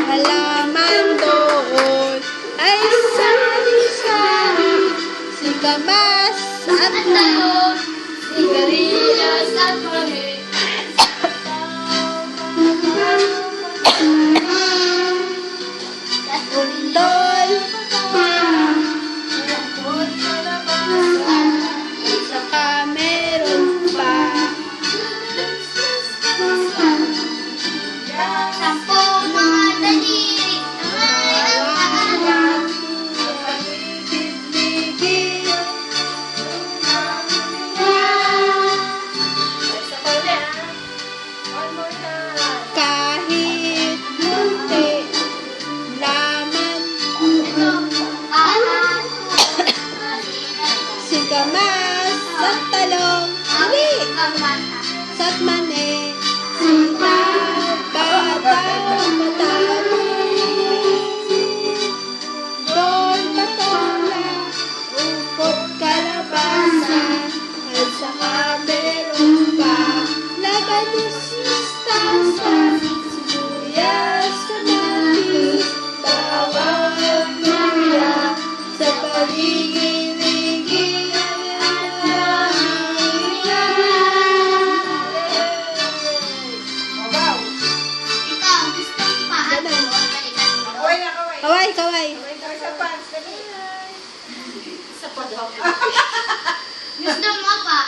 halaman doon ay sari-sari, singkamas at talong, sigarilyas at mani. Bundol, saka meron pa Sampung mga daliri na may nakaharap. kahit munti laman, singkamas at talong, mali, sat mani, sitaw, bataw, doon patola, upot kalabasa, at saka meron pa labanos, mustasa, sibuyas, kamatis, bawang at luya, sa paligid-ligid ang aming Ikaw, gusto mo pa? Ganun. Kaway na, kaway. Kaway, kaway. Kaway sa pants. Dali. Gusto mo pa?